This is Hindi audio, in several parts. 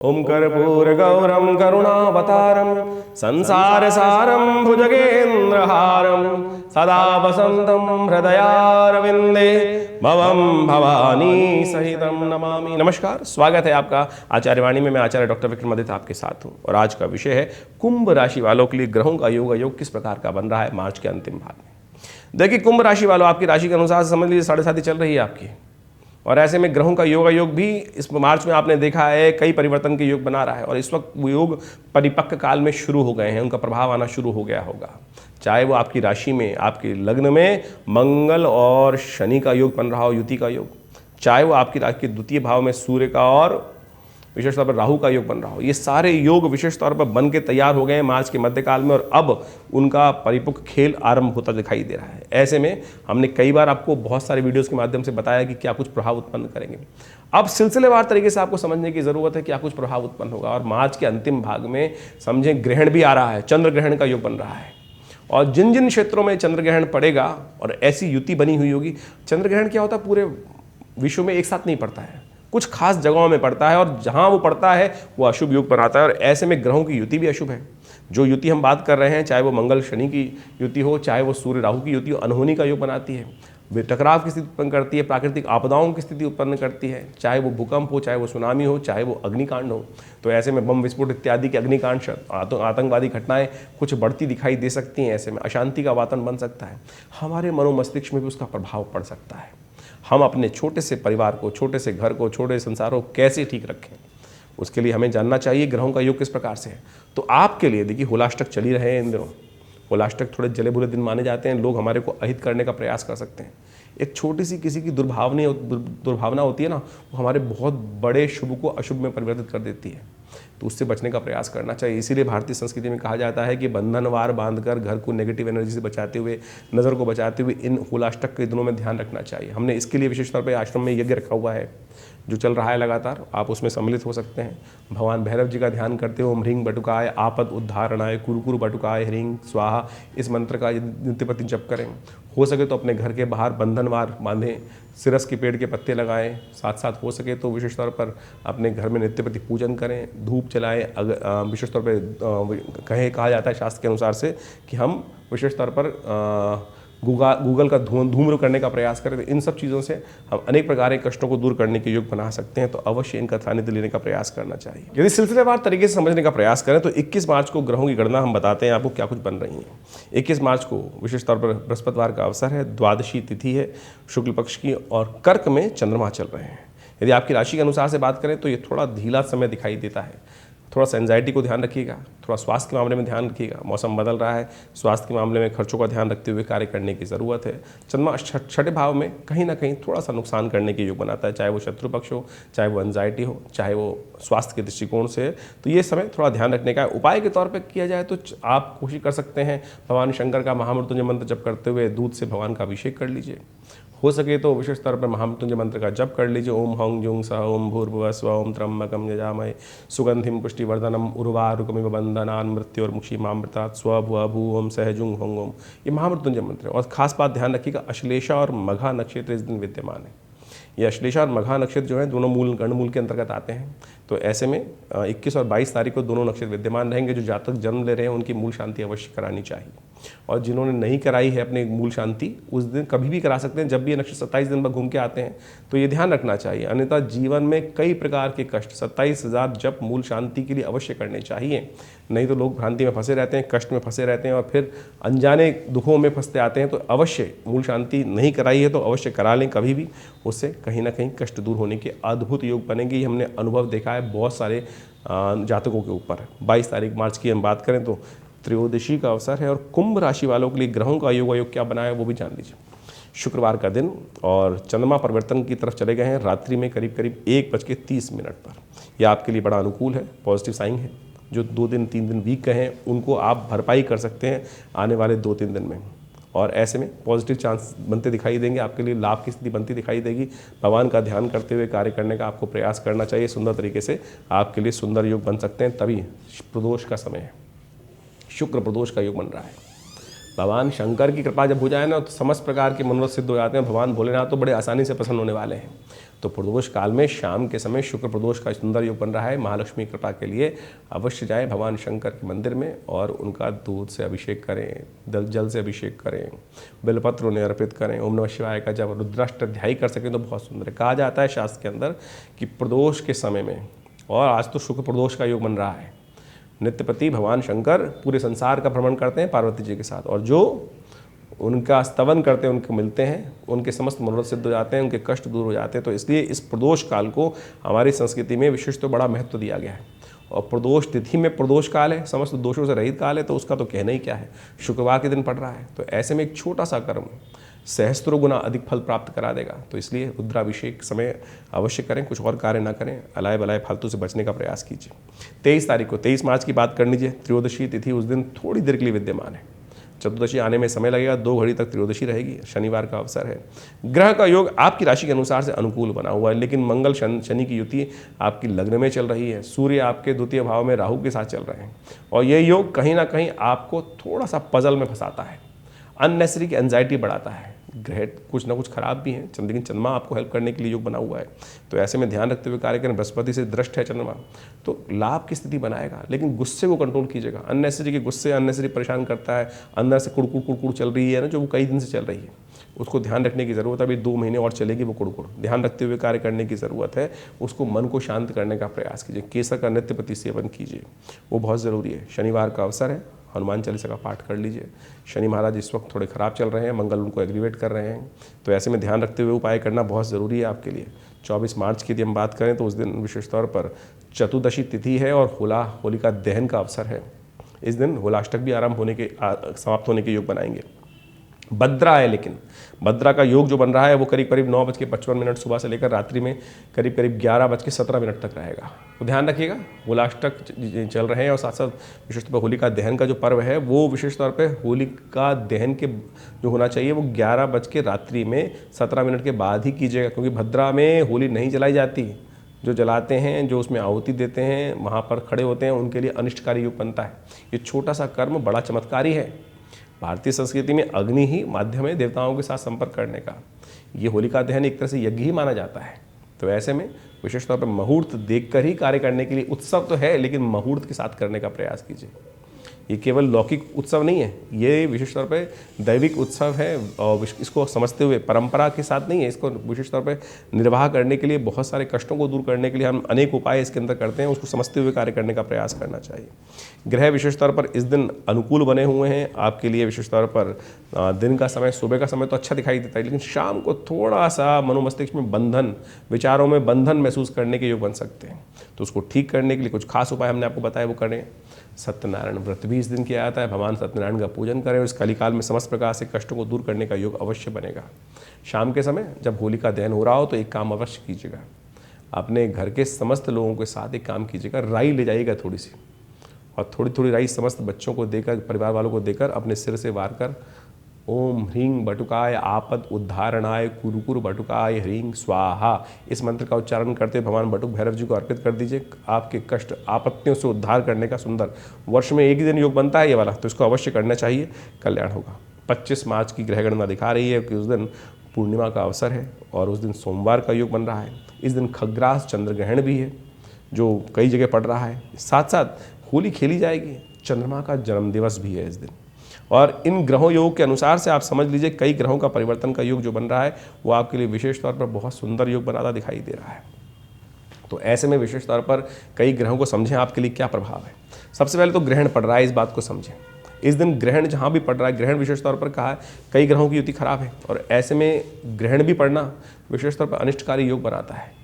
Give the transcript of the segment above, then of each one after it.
ओम कर्पूरगौरं करुणावतारं संसारसारं भुजगेन्द्रहारं सदा वसन्तं हृदयारविन्दे भवं भवानी सहितं नमामि। नमस्कार, स्वागत है आपका आचार्य वाणी में। मैं आचार्य डॉक्टर विक्रमादित्य आपके साथ हूँ और आज का विषय है कुंभ राशि वालों के लिए ग्रहों का योग किस प्रकार का बन रहा है मार्च के अंतिम भाग में। देखिए, कुंभ राशि वालों, आपकी राशि के अनुसार समझ लीजिए 7.5 चल रही है आपकी, और ऐसे में ग्रहों का योग भी इस मार्च में आपने देखा है कई परिवर्तन के योग बना रहा है और इस वक्त वो योग परिपक्व काल में शुरू हो गए हैं, उनका प्रभाव आना शुरू हो गया होगा। चाहे वो आपकी राशि में, आपके लग्न में मंगल और शनि का योग बन रहा हो, युति का योग, चाहे वो आपकी राशि के द्वितीय भाव में सूर्य का और विशेष तौर पर राहु का योग बन रहा हो, ये सारे योग विशेष तौर पर बन के तैयार हो गए हैं मार्च के मध्यकाल में और अब उनका परिपक्व खेल आरंभ होता दिखाई दे रहा है। ऐसे में हमने कई बार आपको बहुत सारे वीडियोस के माध्यम से बताया कि क्या कुछ प्रभाव उत्पन्न करेंगे। अब सिलसिलेवार तरीके से आपको समझने की जरूरत है क्या कुछ प्रभाव उत्पन्न होगा। और मार्च के अंतिम भाग में समझें ग्रहण भी आ रहा है, चंद्र ग्रहण का योग बन रहा है और जिन जिन क्षेत्रों में चंद्र ग्रहण पड़ेगा और ऐसी युति बनी हुई होगी। चंद्र ग्रहण क्या होता है, पूरे विश्व में एक साथ नहीं पड़ता है, कुछ खास जगहों में पड़ता है और जहां वो पड़ता है वो अशुभ योग बनाता है और ऐसे में ग्रहों की युति भी अशुभ है। जो युति हम बात कर रहे हैं, चाहे वो मंगल शनि की युति हो, चाहे वो सूर्य राहु की युति हो, अनहोनी का योग बनाती है, वे टकराव की स्थिति उत्पन्न करती है, प्राकृतिक आपदाओं की स्थिति उत्पन्न करती है, चाहे वो भूकंप हो, चाहे वो सुनामी हो, चाहे वो अग्निकांड हो। तो ऐसे में बम विस्फोट इत्यादि के अग्निकांड, आतंकवादी घटनाएं कुछ बढ़ती दिखाई दे सकती हैं। ऐसे में अशांति का वातावरण बन सकता है, हमारे मनोमस्तिष्क में भी उसका प्रभाव पड़ सकता है। हम अपने छोटे से परिवार को, छोटे से घर को, छोटे संसार को कैसे ठीक रखें, उसके लिए हमें जानना चाहिए ग्रहों का योग किस प्रकार से है। तो आपके लिए देखिए, होलाष्टक चल ही रहे हैं इन दिनों। होलाष्टक थोड़े जले बुरे दिन माने जाते हैं, लोग हमारे को अहित करने का प्रयास कर सकते हैं। एक छोटी सी किसी की दुर्भावना होती है ना, वो हमारे बहुत बड़े शुभ को अशुभ में परिवर्तित कर देती है। तो उससे बचने का प्रयास करना चाहिए। इसीलिए भारतीय संस्कृति में कहा जाता है कि बंधनवार बांधकर घर को नेगेटिव एनर्जी से बचाते हुए, नज़र को बचाते हुए इन होलाष्टक के दिनों में ध्यान रखना चाहिए। हमने इसके लिए विशेष तौर पर आश्रम में यज्ञ रखा हुआ है जो चल रहा है लगातार, आप उसमें सम्मिलित हो सकते हैं। भगवान भैरव जी का ध्यान करते हुए ओम ह्रीं बटुकाय आपद उद्धारणाय कुरु बटुकाय ह्रीं स्वाहा, इस मंत्र का नित्य प्रति जप करें। हो सके तो अपने घर के बाहर बंधनवार बांधें, सिरस के पेड़ के पत्ते लगाएं, साथ साथ हो सके तो विशेष तौर पर अपने घर में नित्य प्रति पूजन करें, धूप जलाएं। विशेष तौर पर कहा जाता है शास्त्र के अनुसार से कि हम विशेष तौर पर गूगल का धूम्र करने का प्रयास करें। तो इन सब चीज़ों से हम अनेक प्रकार के कष्टों को दूर करने के योग बना सकते हैं। तो अवश्य इनका सानिध्य लेने का प्रयास करना चाहिए। यदि सिलसिलेवार तरीके से समझने का प्रयास करें तो 21 मार्च को ग्रहों की गणना हम बताते हैं आपको क्या कुछ बन रही है। 21 मार्च को विशेष तौर पर बृहस्पतिवार का अवसर है, द्वादशी तिथि है शुक्ल पक्ष की और कर्क में चंद्रमा चल रहे हैं। यदि आपकी राशि के अनुसार से बात करें तो ये थोड़ा ढीला समय दिखाई देता है। थोड़ा सा एंजाइटी को ध्यान रखिएगा, थोड़ा स्वास्थ्य के मामले में ध्यान रखिएगा। मौसम बदल रहा है, स्वास्थ्य के मामले में खर्चों का ध्यान रखते हुए कार्य करने की ज़रूरत है। चंद्रमा छठे भाव में कहीं ना कहीं थोड़ा सा नुकसान करने के योग बनाता है, चाहे वो शत्रु पक्ष हो, चाहे वो एंजाइटी हो, चाहे वो स्वास्थ्य के दृष्टिकोण से। तो ये समय थोड़ा ध्यान रखने का उपाय के तौर पर किया जाए तो आप कोशिश कर सकते हैं भगवान शंकर का महामृत्युंजय मंत्र जप करते हुए दूध से भगवान का अभिषेक कर लीजिए। हो सके तो विशेष तौर पर महामृत्युंजय मंत्र का जप कर लीजिए। ओम हौं जुं सः ओम भूर्भुवः स्वः ओम त्र्यंबकं यजामहे सुगंधिं पुष्टिवर्धनम् उर्वारुकमिव बन्धनान् मृत्योर्मुक्षीमामृतात् स्वभुवः भू ओम सह जुं हों ओम। ये महामृत्युंजय मंत्र है। और खास बात ध्यान रखिएगा, अश्लेषा और मघा नक्षत्र इस दिन विद्यमान है। ये अश्लेषा और मघा नक्षत्र जो है दोनों मूल गणमूल के अंतर्गत आते हैं। तो ऐसे में 21 और 22 तारीख को दोनों नक्षत्र विद्यमान रहेंगे। जो जातक जन्म ले रहे हैं उनकी मूल शांति अवश्य करानी चाहिए और जिन्होंने नहीं कराई है अपनी मूल शांति, उस दिन कभी भी करा सकते हैं जब भी ये नक्षत्र 27 दिन बाद घूम के आते हैं। तो ये ध्यान रखना चाहिए, अन्यथा जीवन में कई प्रकार के कष्ट 27,000 जप मूल शांति के लिए अवश्य करने चाहिए। नहीं तो लोग भ्रांति में फंसे रहते हैं, कष्ट में फंसे रहते हैं और फिर अनजाने दुखों में फंसते आते हैं। तो अवश्य मूल शांति नहीं कराई है तो अवश्य करा लें कभी भी, उससे कहीं ना कहीं कष्ट दूर होने के अद्भुत योग बनेंगे। ये हमने अनुभव देखा है बहुत सारे जातकों के ऊपर। 22 तारीख मार्च की हम बात करें तो त्रयोदशी का अवसर है और कुंभ राशि वालों के लिए ग्रहों का योग क्या बना है वो भी जान लीजिए। शुक्रवार का दिन और चंद्रमा परिवर्तन की तरफ चले गए हैं रात्रि में करीब 1:30 पर। यह आपके लिए बड़ा अनुकूल है, पॉजिटिव साइन है। जो 2 दिन 3 दिन वीक के हैं उनको आप भरपाई कर सकते हैं आने वाले 2-3 दिन में और ऐसे में पॉजिटिव चांस बनते दिखाई देंगे, आपके लिए लाभ की स्थिति बनती दिखाई देगी। भगवान का ध्यान करते हुए कार्य करने का आपको प्रयास करना चाहिए। सुंदर तरीके से आपके लिए सुंदर योग बन सकते हैं। तभी प्रदोष का समय है, शुक्र प्रदोष का योग बन रहा है। भगवान शंकर की कृपा जब हो जाए ना तो समस्त प्रकार के मनोरथ सिद्ध हो जाते हैं। भगवान भोलेनाथ तो बड़े आसानी से प्रसन्न होने वाले हैं। तो प्रदोष काल में शाम के समय शुक्र प्रदोष का सुंदर योग बन रहा है। महालक्ष्मी कृपा के लिए अवश्य जाएं भगवान शंकर के मंदिर में और उनका दूध से अभिषेक करें, जल से अभिषेक करें, बेलपत्र उन्हें अर्पित करें। ओम नमः शिवाय का जब रुद्राष्टाध्यायी कर सकें तो बहुत सुंदर है। कहा जाता है शास्त्र के अंदर कि प्रदोष के समय में, और आज तो शुक्र प्रदोष का योग बन रहा है, नित्यपति भगवान शंकर पूरे संसार का भ्रमण करते हैं पार्वती जी के साथ, और जो उनका स्तवन करते हैं उनको मिलते हैं, उनके समस्त मनोरथ सिद्ध हो जाते हैं, उनके कष्ट दूर हो जाते हैं। तो इसलिए इस प्रदोष काल को हमारी संस्कृति में विशेष तो बड़ा महत्व दिया गया है। और प्रदोष तिथि में प्रदोष काल है, समस्त दोषों से रहित काल है, तो उसका तो कहना ही क्या है, शुक्रवार के दिन पड़ रहा है। तो ऐसे में एक छोटा सा कर्म सहस्त्रों गुना अधिक फल प्राप्त करा देगा। तो इसलिए रुद्राभिषेक समय अवश्य करें, कुछ और कार्य ना करें, अलाय बलाय फालतू से बचने का प्रयास कीजिए। 23 तारीख को 23 मार्च की बात कर लीजिए, त्रयोदशी तिथि उस दिन थोड़ी देर के लिए विद्यमान है। चतुर्दशी आने में समय लगेगा, 2 घड़ी तक त्रयोदशी रहेगी, शनिवार का अवसर है। ग्रह का योग आपकी राशि के अनुसार से अनुकूल बना हुआ है, लेकिन मंगल शनि की युति आपकी लग्न में चल रही है, सूर्य आपके द्वितीय भाव में राहु के साथ चल रहे हैं, और ये योग कहीं ना कहीं आपको थोड़ा सा पजल में फंसाता है, अननेसेसरी की एंजाइटी बढ़ाता है। ग्रह कुछ ना कुछ खराब भी हैं, लेकिन चंद्रमा आपको हेल्प करने के लिए योग बना हुआ है। तो ऐसे में ध्यान रखते हुए कार्य करें। बृहस्पति से दृष्ट है चंद्रमा, तो लाभ की स्थिति बनाएगा, लेकिन गुस्से को कंट्रोल कीजिएगा। अननेसेसरी के गुस्से अननेसेसरी परेशान करता है, अंदर से कुड़कुड़ चल रही है ना, जो वो कई दिन से चल रही है, उसको ध्यान रखने की ज़रूरत है। अभी 2 महीने और चलेगी वो कुड़कुड़, ध्यान रखते हुए कार्य करने की ज़रूरत है। उसको मन को शांत करने का प्रयास कीजिए। केसर का नित्यपति सेवन कीजिए, वो बहुत ज़रूरी है। शनिवार का अवसर है, हनुमान चालीसा का पाठ कर लीजिए। शनि महाराज इस वक्त थोड़े ख़राब चल रहे हैं, मंगल उनको एग्रीवेट कर रहे हैं, तो ऐसे में ध्यान रखते हुए उपाय करना बहुत ज़रूरी है आपके लिए। 24 मार्च की यदि हम बात करें तो उस दिन विशेष तौर पर चतुर्दशी तिथि है और होलिका दहन का अवसर है। इस दिन होलाष्टक भी समाप्त होने के योग बनाएंगे। भद्रा है, लेकिन भद्रा का योग जो बन रहा है वो करीब करीब 9:55 सुबह से लेकर रात्रि में करीब करीब 11:17 तक रहेगा। तो ध्यान रखिएगा, होलाष्टक चल रहे हैं और साथ साथ विशेष तौर पर होलिका दहन का जो पर्व है वो विशेष तौर पे होलिका दहन के जो होना चाहिए वो 11:17 के बाद ही कीजिएगा, क्योंकि भद्रा में होली नहीं जलाई जाती। जो जलाते हैं, जो उसमें आहुति देते हैं, वहाँ पर खड़े होते हैं, उनके लिए अनिष्टकारी योग बनता है। ये छोटा सा कर्म बड़ा चमत्कारी है। भारतीय संस्कृति में अग्नि ही माध्यम है देवताओं के साथ संपर्क करने का। ये होलिका दहन एक तरह से यज्ञ ही माना जाता है। तो ऐसे में विशेष तौर पर मुहूर्त देखकर ही कार्य करने के लिए, उत्सव तो है लेकिन मुहूर्त के साथ करने का प्रयास कीजिए। ये केवल लौकिक उत्सव नहीं है, ये विशेष तौर पे दैविक उत्सव है, और इसको समझते हुए परंपरा के साथ नहीं है, इसको विशेष तौर पे निर्वाह करने के लिए, बहुत सारे कष्टों को दूर करने के लिए हम अनेक उपाय इसके अंदर करते हैं, उसको समझते हुए कार्य करने का प्रयास करना चाहिए। ग्रह विशेष तौर पर इस दिन अनुकूल बने हुए हैं आपके लिए। विशेष तौर पर दिन का समय, सुबह का समय तो अच्छा दिखाई देता है, लेकिन शाम को थोड़ा सा मनोमस्तिष्क में बंधन, विचारों में बंधन महसूस करने के योग बन सकते हैं। तो उसको ठीक करने के लिए कुछ खास उपाय हमने आपको बताया, वो करें। सत्यनारायण व्रत भी इस दिन किया जाता है, भगवान सत्यनारायण का पूजन करें और इस कलिकाल में समस्त प्रकार से कष्टों को दूर करने का योग अवश्य बनेगा। शाम के समय जब होलिका दहन हो रहा हो तो एक काम अवश्य कीजिएगा, अपने घर के समस्त लोगों के साथ एक काम कीजिएगा, राई ले जाइएगा थोड़ी सी, और थोड़ी थोड़ी राई समस्त बच्चों को देकर, परिवार वालों को देकर अपने सिर से वार कर ओम ह्रीं बटुकाय आपद उद्धारणाय कुरुकुर बटुकाय ह्रीं स्वाहा, इस मंत्र का उच्चारण करते भगवान बटुक भैरव जी को अर्पित कर दीजिए। आपके कष्ट आपत्तियों से उद्धार करने का सुंदर, वर्ष में एक ही दिन योग बनता है ये वाला, तो इसको अवश्य करना चाहिए, कल्याण होगा। 25 मार्च की ग्रह गणना दिखा रही है कि उस दिन पूर्णिमा का अवसर है और उस दिन सोमवार का योग बन रहा है। इस दिन खग्रास चंद्र ग्रहण भी है जो कई जगह पड़ रहा है। साथ साथ होली खेली जाएगी, चंद्रमा का जन्मदिवस भी है इस दिन। और इन ग्रहों योग के अनुसार से आप समझ लीजिए कई ग्रहों का परिवर्तन का योग जो बन रहा है वो आपके लिए विशेष तौर पर बहुत सुंदर योग बनाता दिखाई दे रहा है। तो ऐसे में विशेष तौर पर कई ग्रहों को समझें आपके लिए क्या प्रभाव है। सबसे पहले तो ग्रहण पड़ रहा है, इस बात को समझें। इस दिन ग्रहण जहाँ भी पड़ रहा है, ग्रहण विशेष तौर पर कहा है कई ग्रहों की युति खराब है, और ऐसे में ग्रहण भी पड़ना विशेष तौर पर अनिष्टकारी योग बनाता है।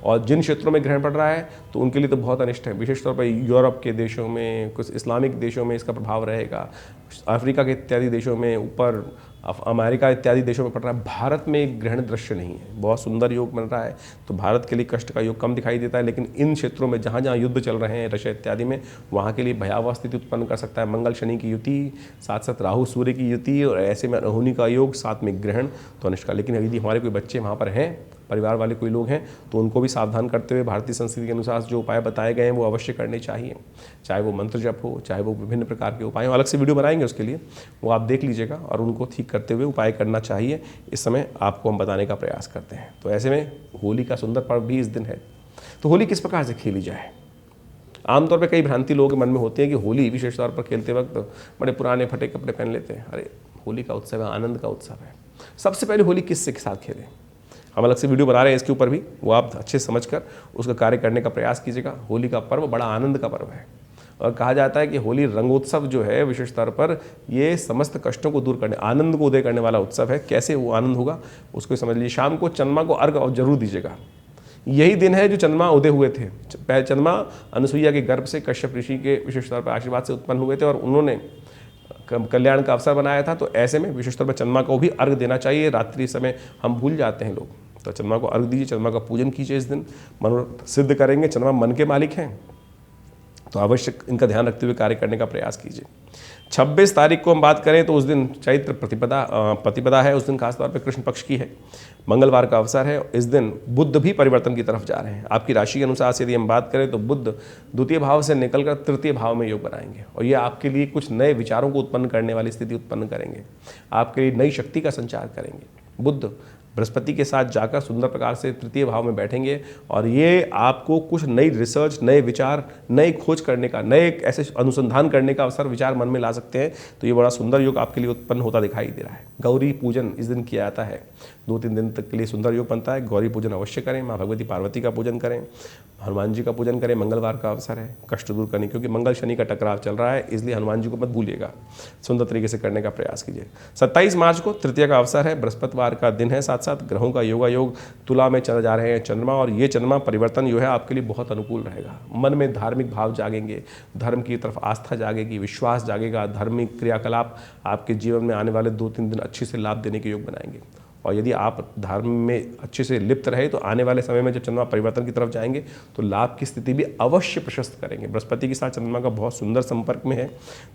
और जिन क्षेत्रों में ग्रहण पड़ रहा है तो उनके लिए तो बहुत अनिष्ट है। विशेष तौर पर यूरोप के देशों में, कुछ इस्लामिक देशों में इसका प्रभाव रहेगा, अफ्रीका के इत्यादि देशों में, ऊपर अमेरिका इत्यादि देशों में पड़ रहा है। भारत में एक ग्रहण दृश्य नहीं है, बहुत सुंदर योग बन रहा है, तो भारत के लिए कष्ट का योग कम दिखाई देता है। लेकिन इन क्षेत्रों में जहाँ जहाँ युद्ध चल रहे हैं रशिया इत्यादि में, वहाँ के लिए भयावह स्थिति उत्पन्न कर सकता है। मंगल शनि की युति, साथ साथ राहु सूर्य की युति, और ऐसे में रोहिणी का योग, साथ में ग्रहण, तो अनिष्ट का। लेकिन यदि हमारे कोई बच्चे वहाँ पर हैं परिवार वाले कोई लोग हैं तो उनको भी सावधान करते हुए भारतीय संस्कृति के अनुसार जो उपाय बताए गए हैं वो अवश्य करने चाहिए। चाहे वो मंत्र जप हो, चाहे वो विभिन्न प्रकार के उपाय हो, अलग से वीडियो बनाएंगे उसके लिए, वो आप देख लीजिएगा और उनको ठीक करते हुए उपाय करना चाहिए। इस समय आपको हम बताने का प्रयास करते हैं। तो ऐसे में होली का सुंदर पर्व भी इस दिन है। तो होली किस प्रकार से खेली जाए? आमतौर पे कई भ्रांति लोगों के मन में होती है कि होली विशेष तौर पर खेलते वक्त बड़े पुराने फटे कपड़े पहन लेते हैं। अरे होली का उत्सव है, आनंद का उत्सव है। सबसे पहले होली किससे के साथ खेलें? हम अलग से वीडियो बना रहे हैं इसके ऊपर भी, वो आप अच्छे से समझकर उसका कार्य करने का प्रयास कीजिएगा। होली का पर्व बड़ा आनंद का पर्व है और कहा जाता है कि होली रंगोत्सव जो है विशेष तौर पर ये समस्त कष्टों को दूर करने, आनंद को उदय करने वाला उत्सव है। कैसे वो आनंद होगा उसको समझ लीजिए। शाम को चंद्रमा को अर्घ जरूर दीजिएगा। यही दिन है जो चंद्रमा उदय हुए थे। चंद्रमा अनुसुईया के गर्भ से कश्यप ऋषि के विशेष तौर पर आशीर्वाद से उत्पन्न हुए थे और उन्होंने कल्याण का अवसर बनाया था। तो ऐसे में विशेष तौर पर चंद्रमा को भी अर्घ देना चाहिए। रात्रि समय हम भूल जाते हैं लोग, तो चंद्रमा को अर्घ दीजिए, चंद्रमा का पूजन कीजिए। इस दिन मनोरथ सिद्ध करेंगे। चंद्रमा मन के मालिक हैं तो अवश्य इनका ध्यान रखते हुए कार्य करने का प्रयास कीजिए। 26 तारीख को हम बात करें तो उस दिन चैत्र प्रतिपदा है। उस दिन खासतौर पर कृष्ण पक्ष की है, मंगलवार का अवसर है। इस दिन बुध भी परिवर्तन की तरफ जा रहे हैं। आपकी राशि के अनुसार से यदि हम बात करें तो बुध द्वितीय भाव से निकलकर तृतीय भाव में योग बनाएंगे और ये आपके लिए कुछ नए विचारों को उत्पन्न करने वाली स्थिति उत्पन्न करेंगे। आपके लिए नई शक्ति का संचार करेंगे। बुध बृहस्पति के साथ जाकर सुंदर प्रकार से तृतीय भाव में बैठेंगे और ये आपको कुछ नई रिसर्च, नए विचार, नई खोज करने का, नए ऐसे अनुसंधान करने का अवसर, विचार मन में ला सकते हैं। तो ये बड़ा सुंदर योग आपके लिए उत्पन्न होता दिखाई दे रहा है। गौरी पूजन इस दिन किया जाता है। 2-3 दिन तक के लिए सुंदर योग बनता है। गौरी पूजन अवश्य करें। माँ भगवती पार्वती का पूजन करें, हनुमान जी का पूजन करें। मंगलवार का अवसर है, कष्ट दूर करने, क्योंकि मंगल शनि का टकराव चल रहा है, इसलिए हनुमान जी को मत भूलिएगा। सुंदर तरीके से करने का प्रयास कीजिए। 27 मार्च को तृतीया का अवसर है, बृहस्पतिवार का दिन है। साथ साथ ग्रहों का योग तुला में चले जा रहे हैं चंद्रमा, और ये चंद्रमा परिवर्तन जो है आपके लिए बहुत अनुकूल रहेगा। मन में धार्मिक भाव जागेंगे, धर्म की तरफ आस्था जागेगी, विश्वास जागेगा। धार्मिक क्रियाकलाप आपके जीवन में आने वाले 2-3 दिन अच्छे से लाभ देने के योग बनाएंगे। और यदि आप धर्म में अच्छे से लिप्त रहे तो आने वाले समय में जब चंद्रमा परिवर्तन की तरफ जाएंगे तो लाभ की स्थिति भी अवश्य प्रशस्त करेंगे। बृहस्पति के साथ चंद्रमा का बहुत सुंदर संपर्क में है,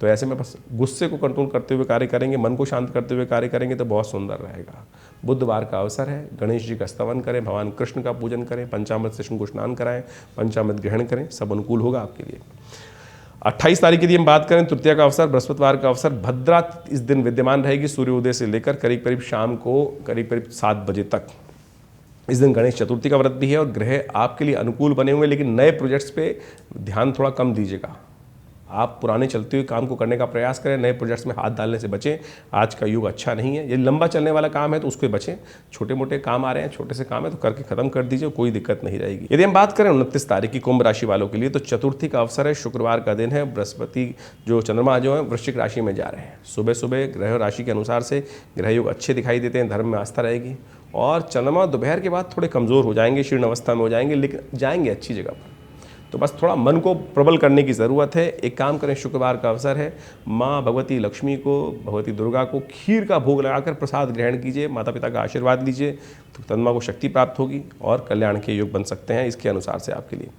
तो ऐसे में बस गुस्से को कंट्रोल करते हुए कार्य करेंगे, मन को शांत करते हुए कार्य करेंगे तो बहुत सुंदर रहेगा। बुधवार का अवसर है, गणेश जी का स्तवन करें, भगवान कृष्ण का पूजन करें, पंचामृत से शंकु स्नान कराएं, पंचामृत ग्रहण करें, सब अनुकूल होगा आपके लिए। 28 तारीख की हम बात करें, तृतीया का अवसर, बृहस्पतिवार का अवसर, भद्रा इस दिन विद्यमान रहेगी। सूर्योदय से लेकर करीब करीब शाम को करीब 7 बजे तक। इस दिन गणेश चतुर्थी का व्रत भी है और ग्रह आपके लिए अनुकूल बने हुए, लेकिन नए प्रोजेक्ट्स पे ध्यान थोड़ा कम दीजिएगा। आप पुराने चलते हुए काम को करने का प्रयास करें, नए प्रोजेक्ट्स में हाथ डालने से बचें। आज का युग अच्छा नहीं है। ये लंबा चलने वाला काम है तो उसको बचें। छोटे मोटे काम आ रहे हैं, छोटे से काम है तो करके खत्म कर दीजिए, कोई दिक्कत नहीं रहेगी। यदि हम बात करें 29 तारीख की कुंभ राशि वालों के लिए, तो चतुर्थी का अवसर है, शुक्रवार का दिन है। बृहस्पति जो चंद्रमा जो है वृश्चिक राशि में जा रहे हैं। सुबह सुबह ग्रह राशि के अनुसार से ग्रह योग अच्छे दिखाई देते हैं, धर्म में आस्था रहेगी। और चंद्रमा दोपहर के बाद थोड़े कमज़ोर हो जाएंगे, शीर्ण अवस्था में हो जाएंगे, लेकिन जाएंगे अच्छी जगह पर। तो बस थोड़ा मन को प्रबल करने की ज़रूरत है। एक काम करें, शुक्रवार का अवसर है, माँ भगवती लक्ष्मी को, भगवती दुर्गा को खीर का भोग लगाकर प्रसाद ग्रहण कीजिए, माता पिता का आशीर्वाद लीजिए, तो चंद्रमा को शक्ति प्राप्त होगी और कल्याण के योग बन सकते हैं इसके अनुसार से आपके लिए।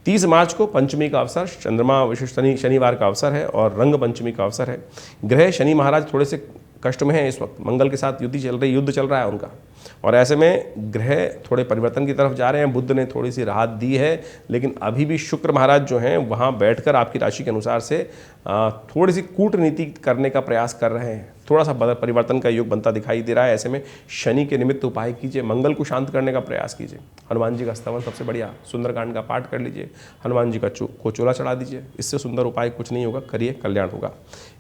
30 मार्च को पंचमी का अवसर, चंद्रमा विशेष शनिवार का अवसर है और रंग पंचमी का अवसर है। ग्रह शनि महाराज थोड़े से कष्ट में है इस वक्त, मंगल के साथ युद्ध चल रहा है उनका, और ऐसे में ग्रह थोड़े परिवर्तन की तरफ जा रहे हैं। बुध ने थोड़ी सी राहत दी है, लेकिन अभी भी शुक्र महाराज जो हैं वहाँ बैठकर आपकी राशि के अनुसार से थोड़ी सी कूटनीति करने का प्रयास कर रहे हैं। थोड़ा सा परिवर्तन का योग बनता दिखाई दे रहा है। ऐसे में शनि के निमित्त उपाय कीजिए, मंगल को शांत करने का प्रयास कीजिए। हनुमान जी का स्तवन सबसे बढ़िया, सुंदरकांड का पाठ कर लीजिए, हनुमान जी का को चोला चढ़ा दीजिए। इससे सुंदर उपाय कुछ नहीं होगा, करिए, कल्याण होगा।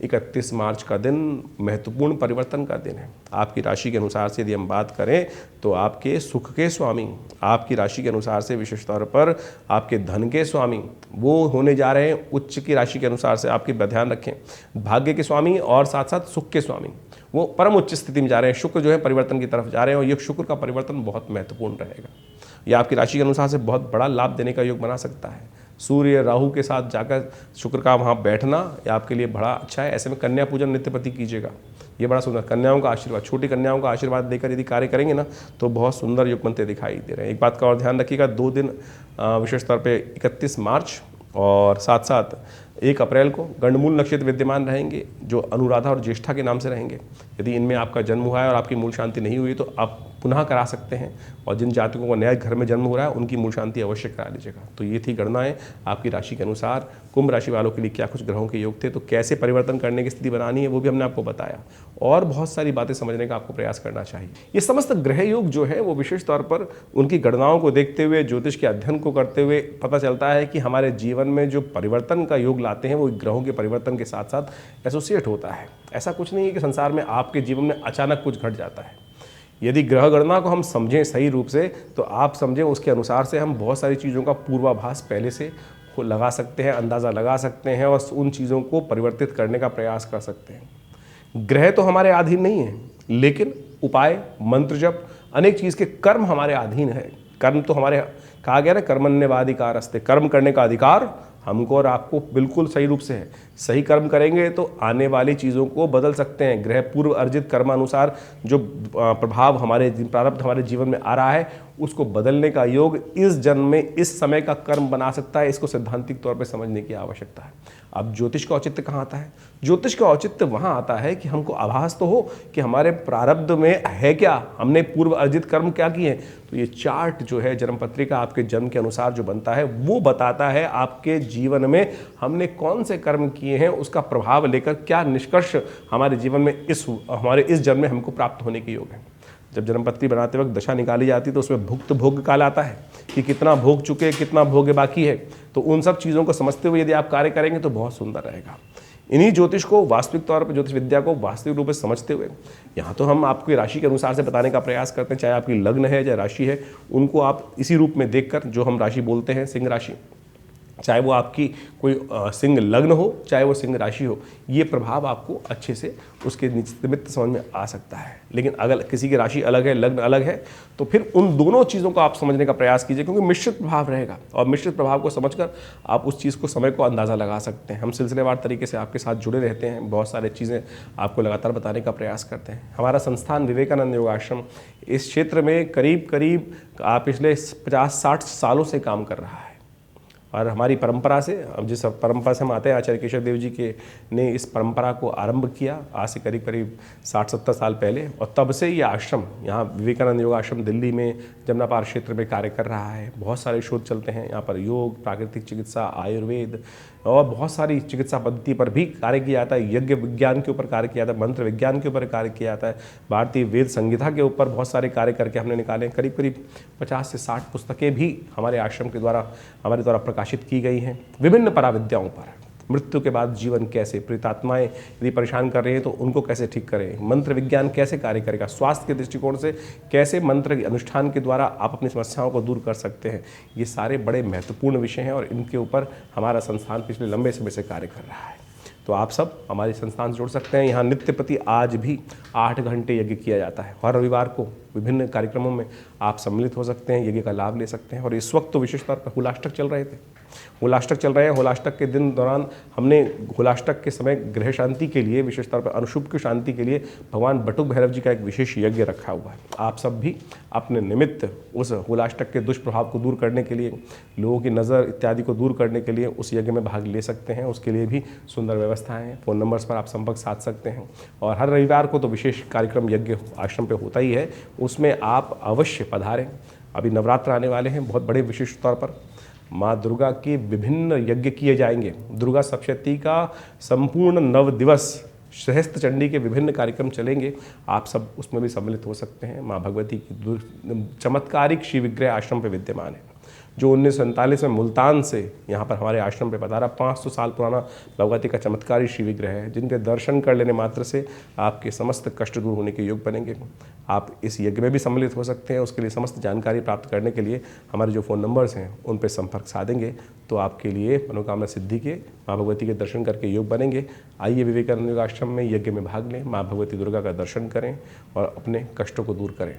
31 मार्च का दिन महत्वपूर्ण परिवर्तन का दिन है। आपकी राशि के अनुसार से यदि हम बात करें तो आपके सुख के स्वामी, आपकी राशि के अनुसार से विशेष तौर पर आपके धन के स्वामी वो होने जा रहे हैं उच्च की राशि के अनुसार से। आपके ध्यान रखें, भाग्य के स्वामी और साथ साथ सुख के स्वामी वो परम उच्च स्थिति में जा रहे हैं। शुक्र जो है परिवर्तन की तरफ जा रहे हैं और ये शुक्र का परिवर्तन बहुत महत्वपूर्ण रहेगा। यह आपकी राशि के अनुसार से बहुत बड़ा लाभ देने का योग बना सकता है। सूर्य राहु के साथ जाकर शुक्र का वहाँ बैठना ये आपके लिए बड़ा अच्छा है। ऐसे में कन्या पूजन नित्य प्रति कीजिएगा, ये बड़ा सुंदर। कन्याओं का आशीर्वाद, छोटी कन्याओं का आशीर्वाद देकर यदि कार्य करेंगे ना तो बहुत सुंदर योग बनते दिखाई दे रहे हैं। एक बात का और ध्यान रखिएगा, 2 दिन विशेष तौर पे 31 मार्च और साथ साथ 1 अप्रैल को गंडमूल नक्षत्र विद्यमान रहेंगे, जो अनुराधा और ज्येष्ठा के नाम से रहेंगे। यदि इनमें आपका जन्म हुआ है और आपकी मूल शांति नहीं हुई तो आप पुनः करा सकते हैं। और जिन जातकों को नया घर में जन्म हो रहा है उनकी मूल शांति अवश्य करा लीजिएगा। तो ये थी गणनाएं आपकी राशि के अनुसार। कुंभ राशि वालों के लिए क्या कुछ ग्रहों के योग थे, तो कैसे परिवर्तन करने की स्थिति बनानी है वो भी हमने आपको बताया, और बहुत सारी बातें समझने का आपको प्रयास करना चाहिए। ये समस्त ग्रह योग जो है वो विशेष तौर पर उनकी गणनाओं को देखते हुए, ज्योतिष के अध्ययन को करते हुए पता चलता है कि हमारे जीवन में जो परिवर्तन का योग लाते हैं वो ग्रहों के परिवर्तन के साथ साथ एसोसिएट होता है। ऐसा कुछ नहीं है कि संसार में आपके जीवन में अचानक कुछ घट जाता है। यदि ग्रह गणना को हम समझें सही रूप से, तो आप समझें उसके अनुसार से हम बहुत सारी चीज़ों का पूर्वाभास पहले से लगा सकते हैं, अंदाज़ा लगा सकते हैं और उन चीज़ों को परिवर्तित करने का प्रयास कर सकते हैं। ग्रह तो हमारे अधीन नहीं है, लेकिन उपाय, मंत्र जप, अनेक चीज़ के कर्म हमारे अधीन है। कर्म तो हमारे, कहा गया ना, कर्मण्यवाधिकार अस्ते, कर्म करने का अधिकार हमको और आपको बिल्कुल सही रूप से है। सही कर्म करेंगे तो आने वाली चीज़ों को बदल सकते हैं। ग्रह पूर्व अर्जित कर्मानुसार जो प्रभाव हमारे प्रारब्ध हमारे जीवन में आ रहा है उसको बदलने का योग इस जन्म में इस समय का कर्म बना सकता है। इसको सैद्धांतिक तौर पे समझने की आवश्यकता है। अब ज्योतिष का औचित्य कहाँ आता है? ज्योतिष का औचित्य वहाँ आता है कि हमको आभास तो हो कि हमारे प्रारब्ध में है क्या, हमने पूर्व अर्जित कर्म क्या किए हैं। तो ये चार्ट जो है जन्म पत्रिका आपके जन्म के अनुसार जो बनता है वो बताता है आपके जीवन में हमने कौन से कर्म किए हैं, उसका प्रभाव लेकर क्या निष्कर्ष हमारे जीवन में हमारे इस जन्म में हमको प्राप्त होने के योग है। जब जन्मपत्री बनाते वक्त दशा निकाली जाती है तो उसमें भुक्त भोग काल आता है कि कितना भोग चुके, कितना भोग बाकी है। तो उन सब चीज़ों को समझते हुए यदि आप कार्य करेंगे तो बहुत सुंदर रहेगा। इन्हीं ज्योतिष को वास्तविक तौर पर, ज्योतिष विद्या को वास्तविक रूप से समझते हुए, यहाँ तो हम आपकी राशि के अनुसार से बताने का प्रयास करते हैं, चाहे आपकी लग्न है चाहे राशि है, उनको आप इसी रूप में देखकर, जो हम राशि बोलते हैं सिंह राशि, चाहे वो आपकी कोई सिंह लग्न हो चाहे वो सिंह राशि हो, ये प्रभाव आपको अच्छे से उसके निमित्त समझ में आ सकता है। लेकिन अगर किसी की राशि अलग है, लग्न अलग है, तो फिर उन दोनों चीज़ों को आप समझने का प्रयास कीजिए, क्योंकि मिश्रित प्रभाव रहेगा और मिश्रित प्रभाव को समझकर आप उस चीज़ को, समय को अंदाज़ा लगा सकते हैं। हम सिलसिलेवार तरीके से आपके साथ जुड़े रहते हैं, बहुत सारी चीज़ें आपको लगातार बताने का प्रयास करते हैं। हमारा संस्थान विवेकानंद योगाश्रम इस क्षेत्र में करीब आप पिछले 50-60 सालों से काम कर रहा है। और हमारी परंपरा से, अब जिस परंपरा से हम आते हैं, आचार्य केशव देव जी के ने इस परंपरा को आरंभ किया आज से करीब 60-70 साल पहले, और तब से ये आश्रम, यहाँ विवेकानंद योग आश्रम दिल्ली में जमना पार क्षेत्र में कार्य कर रहा है। बहुत सारे शोध चलते हैं यहाँ पर, योग, प्राकृतिक चिकित्सा, आयुर्वेद और बहुत सारी चिकित्सा पद्धति पर भी कार्य किया जाता है। यज्ञ विज्ञान के ऊपर कार्य किया जाता है, मंत्र विज्ञान के ऊपर कार्य किया जाता है, भारतीय वेद संहिता के ऊपर बहुत सारे कार्य करके हमने निकाले। करीब 50 से 60 पुस्तकें भी हमारे आश्रम के द्वारा, हमारे द्वारा प्रकाशित की गई हैं विभिन्न पराविद्याओं पर। मृत्यु के बाद जीवन कैसे, प्रेतात्माएं यदि परेशान कर रही हैं तो उनको कैसे ठीक करें, मंत्र विज्ञान कैसे कार्य करेगा, स्वास्थ्य के दृष्टिकोण से कैसे मंत्र अनुष्ठान के द्वारा आप अपनी समस्याओं को दूर कर सकते हैं। ये सारे बड़े महत्वपूर्ण विषय हैं और इनके ऊपर हमारा संस्थान पिछले लंबे समय से कार्य कर रहा है। तो आप सब हमारे संस्थान से जुड़ सकते हैं। यहाँ नित्य प्रति आज भी 8 घंटे यज्ञ किया जाता है। हर रविवार को विभिन्न कार्यक्रमों में आप सम्मिलित हो सकते हैं, यज्ञ का लाभ ले सकते हैं। और इस वक्त तो विशेष तौर पर होलाष्टक चल रहे थे, होलाष्टक चल रहे हैं। होलाष्टक के दिन दौरान हमने होलाष्टक के समय ग्रह शांति के लिए, विशेष तौर पर अणुशुभ की शांति के लिए भगवान बटुक भैरव जी का एक विशेष यज्ञ रखा हुआ है। आप सब भी अपने निमित्त उस होलाष्टक के दुष्प्रभाव को दूर करने के लिए, लोगों की नज़र इत्यादि को दूर करने के लिए उस यज्ञ में भाग ले सकते हैं। उसके लिए भी सुंदर व्यवस्थाएं हैं। फ़ोन नंबर्स पर आप संपर्क साध सकते हैं। और हर रविवार को तो विशेष कार्यक्रम यज्ञ आश्रम पे होता ही है, उसमें आप अवश्य पधारें। अभी नवरात्र आने वाले हैं, बहुत बड़े विशिष्ट तौर पर माँ दुर्गा के विभिन्न यज्ञ किए जाएंगे। दुर्गा सप्तशती का संपूर्ण 9 दिवस सहस्त्र चंडी के विभिन्न कार्यक्रम चलेंगे। आप सब उसमें भी सम्मिलित हो सकते हैं। माँ भगवती की चमत्कारिक श्री विग्रह आश्रम पे विद्यमान है, जो 1947 में मुल्तान से यहाँ पर हमारे आश्रम पे पधारा। 500 साल पुराना भगवती का चमत्कारी श्री विग्रह है, जिनके दर्शन कर लेने मात्र से आपके समस्त कष्ट दूर होने के योग बनेंगे। आप इस यज्ञ में भी सम्मिलित हो सकते हैं। उसके लिए समस्त जानकारी प्राप्त करने के लिए हमारे जो फ़ोन नंबर्स हैं उन पर संपर्क साधेंगे तो आपके लिए मनोकामना सिद्धि के, माँ भगवती के दर्शन करके योग बनेंगे। आइए विवेकानंद योग आश्रम में यज्ञ में भाग लें, माँ भगवती दुर्गा का दर्शन करें और अपने कष्टों को दूर करें।